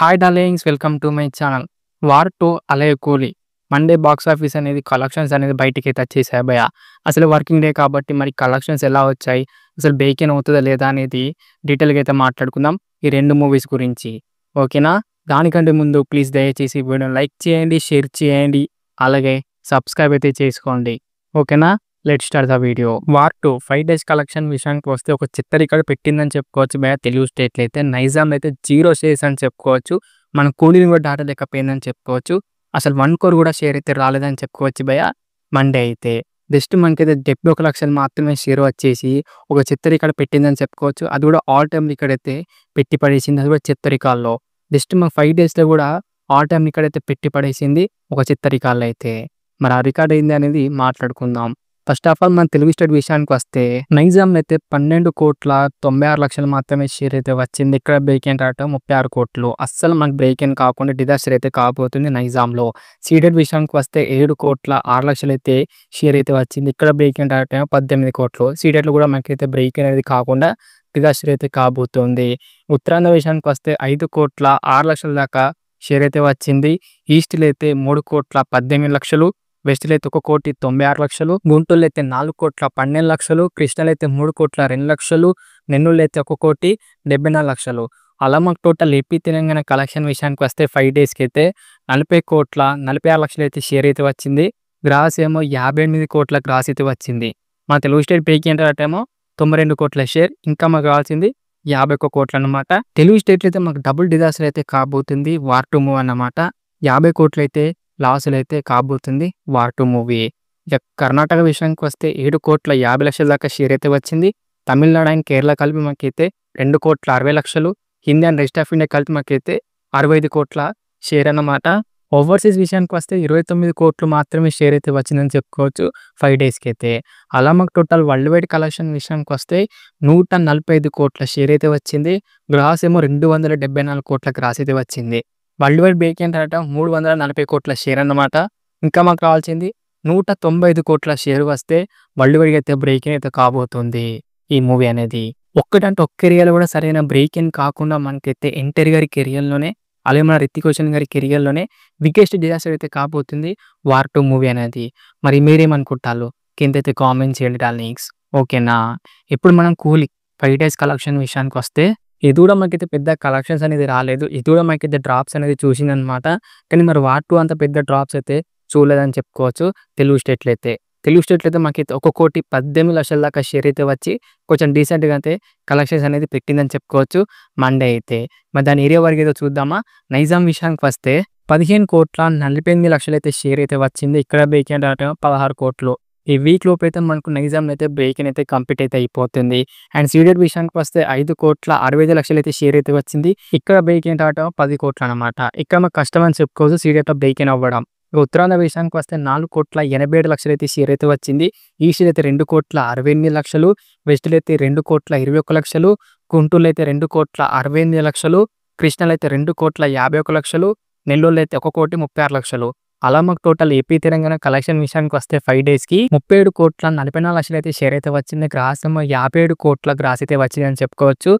Hi darlings, welcome to my channel. War 2 అలయ కూలీ Monday box office అనేది collections అనేది బయటికైతే వచ్చేసాయి భయ్యా. అసలు వర్కింగ్ డే కాబట్టి మరి కలెక్షన్స్ ఎలా వచ్చాయి, అసలు బ్రేక్ అవుతుందా లేదా అనేది డీటెయిల్గా అయితే మాట్లాడుకుందాం ఈ రెండు మూవీస్ గురించి. ఓకేనా? దానికంటే ముందు ప్లీజ్ దయచేసి వీడియోని లైక్ చేయండి, షేర్ చేయండి, అలాగే సబ్స్క్రైబ్ అయితే చేసుకోండి. ఓకేనా? Let start the video. War 2 5 days collection విషయానికి వస్తే ఒక చిత్తరిక్కడ పెట్టిందని చెప్పుకోవచ్చు భయ్యా. తెలుగు స్టేట్లో అయితే నైజాం అయితే 0 షేర్స్ అని చెప్పుకోవచ్చు. మన కూలీని కూడా దాటలేకపోయిందని చెప్పుకోవచ్చు. అసలు 1 crore కూడా షేర్ అయితే రాలేదని చెప్పుకోవచ్చు భయ్యా. మండే అయితే జస్ట్ మనకైతే 71 లక్షలు మాత్రమే షేర్ వచ్చేసి ఒక చిత్తరిక్కడ పెట్టిందని చెప్పుకోవచ్చు. అది కూడా ఆల్ టైమ్ ఇక్కడైతే పెట్టి పడేసింది, అది కూడా చిత్తరికాల్లో. జస్ట్ మన 5 డేస్లో కూడా ఆల్ టైమ్ ఇక్కడైతే పెట్టి పడేసింది ఒక చిత్తరికాల్లో అయితే. మరి ఆ రికార్డ్ అయింది అనేది మాట్లాడుకుందాం. ఫస్ట్ ఆఫ్ ఆల్ మన తెలుగు స్టేట్ విషయానికి వస్తే నైజాం అయితే 12,96,00,000 మాత్రమే షేర్ అయితే వచ్చింది. ఇక్కడ బ్రేక్ ఇన్ రావటం 36 కోట్లు. అస్సలు మనకు బ్రేక్ ఇన్ కాకుండా డిజాస్టర్ అయితే కాబోతుంది నైజాంలో. సీడెడ్ విషయానికి వస్తే 7,06,00,000 అయితే షేర్ అయితే వచ్చింది. ఇక్కడ బ్రేక్ ఇన్ రావటం 18 కోట్లు. సీడెడ్లో కూడా మనకైతే బ్రేక్ ఇన్ అనేది కాకుండా డిజాస్టర్ అయితే కాబోతుంది. ఉత్తరాంధ్ర విషయానికి వస్తే 5,06,00,000 దాకా షేర్ అయితే వచ్చింది. ఈస్ట్లో అయితే 3,18,00,000, వెస్ట్లో అయితే 1,96,00,000, గుంటూరులో అయితే 4,12,00,000, కృష్ణలో అయితే 3,02,00,000, నెల్లూరులో అయితే 1,74,00,000. అలా మాకు టోటల్ ఏపీ తెలంగాణ కలెక్షన్ విషయానికి వస్తే 5 డేస్కి అయితే 40,46,00,000 అయితే షేర్ అయితే వచ్చింది. గ్రాస్ ఏమో 58 కోట్ల గ్రాస్ అయితే వచ్చింది. మా తెలుగు స్టేట్ బ్రేక్ ఏంటంటేమో 92 కోట్ల షేర్. ఇంకా మాకు కావాల్సింది 51 కోట్లు అన్నమాట. తెలుగు స్టేట్లో అయితే మాకు డబుల్ డిజాస్టర్ అయితే కాబోతుంది వార్ 2 మూవీ అన్నమాట. 50 కోట్లు అయితే లాసులు అయితే కాబోతుంది వార్ 2 మూవీ. ఇక కర్ణాటక విషయానికి వస్తే 7,50,00,000 దాకా షేర్ అయితే వచ్చింది. తమిళనాడు అండ్ కేరళ కలిపి మాకైతే 2,60,00,000, Hindi and rest of India కలిపి మాకైతే 65 కోట్ల షేర్ అన్నమాట. ఓవర్సీస్ విషయానికి వస్తే 29 కోట్లు మాత్రమే షేర్ అయితే వచ్చిందని చెప్పుకోవచ్చు 5 డేస్కి అయితే. అలా మాకు టోటల్ వరల్డ్ వైడ్ కలెక్షన్ విషయానికి వస్తే 145 కోట్ల షేర్ అయితే వచ్చింది. గ్రాస్ ఏమో 274 కోట్ల గ్రాస్ అయితే వచ్చింది. వరల్డ్ వైడ్ బ్రేక్ ఏంటంటే 340 కోట్ల షేర్ అన్నమాట. ఇంకా మాకు కావాల్సింది 195 కోట్ల షేర్ వస్తే వరల్డ్ వైడ్ అయితే బ్రేక్ ఇన్ అయితే కాబోతుంది ఈ మూవీ అనేది. ఒక్కటంటే ఒక్క ఏరియాలో కూడా సరైన బ్రేక్ ఇన్ కాకుండా మనకైతే ఎన్టీఆర్ గారి కెరియర్లోనే, అలాగే మన రితిక్ రోషన్ గారి కెరియర్లోనే బిగ్గెస్ట్ డిజాస్టర్ అయితే కాబోతుంది వార్ 2 మూవీ అనేది. మరి మీరేమనుకుంటారు కిందైతే కామెంట్ చేయండి డార్లింగ్స్. ఓకేనా? ఇప్పుడు మనం కూలీ 5 డేస్ కలెక్షన్ విషయానికి వస్తే ఇది కూడా మనకైతే పెద్ద కలెక్షన్స్ అనేది రాలేదు. ఇది కూడా మనకైతే డ్రాప్స్ అనేది చూసిందనమాట. కానీ మరి వార్ 2 అంత పెద్ద డ్రాప్స్ అయితే చూడలేదని చెప్పుకోవచ్చు తెలుగు స్టేట్లో అయితే. తెలుగు స్టేట్లో అయితే మాకైతే 1,18,00,000 దాకా షేర్ అయితే వచ్చి కొంచెం డీసెంట్గా అయితే కలెక్షన్స్ అనేది పెట్టిందని చెప్పుకోవచ్చు మండే అయితే. మరి దాని ఏరియా వరకు ఏదో చూద్దామా. నైజాం విషయానికి వస్తే 15,48,00,000 అయితే షేర్ అయితే వచ్చింది. ఇక్కడ బ్రేక్ ఇన్ రావటం 16 కోట్లు. ఈ వీక్ లోపు అయితే మనకు నైజాం అయితే బ్రేక్ ఇన్ అయితే కంప్లీట్ అయితే అయిపోతుంది. అండ్ సీడెడ్ విషయానికి వస్తే 5,65,00,000 అయితే షేర్ అయితే వచ్చింది. ఇక్కడ బ్రేక్ ఇన్ రావటం 10 కోట్లు అనమాట. ఇక్కడ మాకు కష్టం అని చెప్పుకోవచ్చు సీడెడ్లో బ్రేక్ ఇన్ అవ్వడం. ఉత్తరాంధ్ర విషయానికి వస్తే 4,87,00,000 అయితే షేర్ అయితే వచ్చింది. ఈస్ట్లో అయితే 2,68,00,000, వెస్ట్లో అయితే 2,21,00,000, గుంటూరులో అయితే 2,68,00,000, కృష్ణలో అయితే 2,51,00,000, నెల్లూరులో అయితే 1,36,00,000. అలా మాకు టోటల్ ఏపీ తెలంగాణ కలెక్షన్ విషయానికి వస్తే 5 డేస్కి 37,44,00,000 అయితే షేర్ అయితే వచ్చింది. గ్రాస్ ఏమో 57 కోట్ల గ్రాస్ అయితే వచ్చింది అని చెప్పుకోవచ్చు.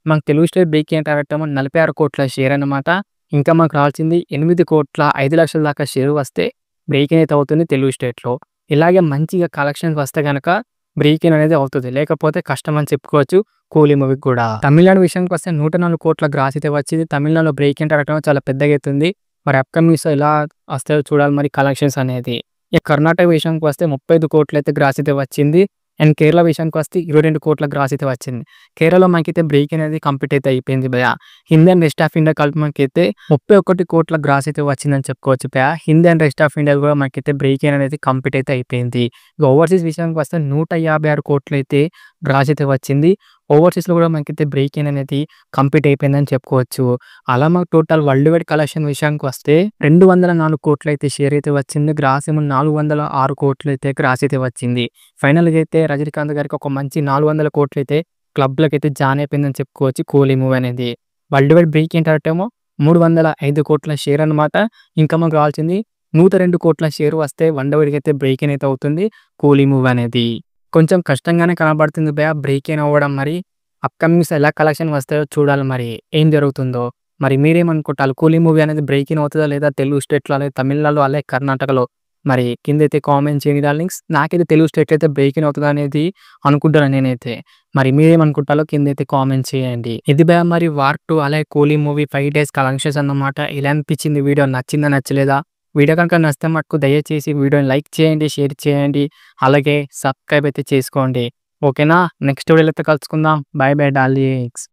మాకు తెలుగు స్టేట్ బ్రేక్ ఏంటో 46 కోట్ల షేర్ అనమాట. ఇంకా మాకు రావాల్సింది 8,05,00,000 దాకా షేర్ వస్తే బ్రేక్ ఇన్ అయితే అవుతుంది తెలుగు స్టేట్లో. ఇలాగే మంచిగా కలెక్షన్స్ వస్తే కనుక బ్రేక్ ఇన్ అనేది అవుతుంది, లేకపోతే కష్టం అని చెప్పుకోవచ్చు కూలీ మూవీకి కూడా. తమిళనాడు విషయానికి వస్తే 104 కోట్ల గ్రాస్ అయితే వచ్చింది. తమిళనాడులో బ్రేక్ ఇన్ రావడం చాలా పెద్దగా అవుతుంది. మరి అప్కమింగ్స్ ఎలా వస్తాయో చూడాలి మరి కలెక్షన్స్ అనేది. ఇక కర్ణాటక విషయానికి వస్తే 35 కోట్లు అయితే గ్రాస్ అయితే వచ్చింది. అండ్ కేరళ విషయానికి వస్తే 22 కోట్ల గ్రాస్ అయితే వచ్చింది. కేరళలో మనకైతే బ్రేక్ అనేది కంప్లీట్ అయితే అయిపోయింది భయ్యా. Hindi and rest of India కలిపి మనకైతే 31 కోట్ల గ్రాస్ అయితే వచ్చిందని చెప్పుకోవచ్చు భయ్యా. Hindi and rest of India కూడా మనకైతే బ్రేక్ అనేది కంప్లీట్ అయితే అయిపోయింది. ఇక ఓవర్సీస్ విషయానికి వస్తే 156 కోట్లు అయితే గ్రాస్ అయితే వచ్చింది. ఓవర్సీస్లో కూడా మనకైతే బ్రేక్ ఇన్ అనేది కంప్లీట్ అయిపోయిందని చెప్పుకోవచ్చు. అలా మాకు టోటల్ వరల్డ్ వైడ్ కలెక్షన్ విషయానికి వస్తే 204 కోట్లు అయితే షేర్ అయితే వచ్చింది. గ్రాస్ ఏమో 406 కోట్లు అయితే గ్రాస్ అయితే వచ్చింది. ఫైనల్గా అయితే రజనీకాంత్ గారికి ఒక మంచి 400 కోట్లు అయితే క్లబ్లకు అయితే జాయిన్ అయిపోయిందని చెప్పుకోవచ్చు కూలీ మూవీ అనేది. వరల్డ్ వైడ్ బ్రేక్ ఏంటంటేమో 305 కోట్ల షేర్ అనమాట. ఇంకా మాకు కావాల్సింది 102 కోట్ల షేర్ వస్తే వరల్డ్ వైడ్కి అయితే బ్రేక్ ఇన్ అయితే అవుతుంది కూలీ మూవీ అనేది. కొంచెం కష్టంగానే కనబడుతుంది భయ్యా బ్రేక్ ఇన్ అవ్వడం. మరి అప్కమింగ్స్ ఎలా కలెక్షన్ వస్తాయో చూడాలి మరి ఏం జరుగుతుందో. మరి మీరేమనుకుంటారు? 'కూలీ' మూవీ అనేది బ్రేక్ ఇన్ అవుతదా లేదా తెలుగు స్టేట్‌లో అలాగే తమిళనాడులో అలాగే కర్ణాటకలో? మరి కిందైతే కామెంట్ చేయండి డార్లింగ్స్. నాకైతే తెలుగు స్టేట్‌లో అయితే బ్రేక్ ఇన్ అవుతదా అనేది అనుకుంటున్నా నేనైతే. మరి మీరేమనుకుంటారో కిందైతే కామెంట్ చేయండి. ఇది భయ్యా మరి 'వార్ 2' అలాగే 'కూలీ' మూవీ 5 డేస్ కలెక్షన్స్ అన్నమాట. ఎలా అనిపించింది వీడియో? నచ్చిందా? నచ్చలేదా? వీడియో కనుక నచ్చితే మటుకు దయచేసి వీడియోని లైక్ చేయండి, షేర్ చేయండి. అలాగే సబ్స్క్రైబ్ అయితే చేసుకోండి. ఓకేనా? నెక్స్ట్ వీడియోలో అయితే కలుసుకుందాం. By by darlings.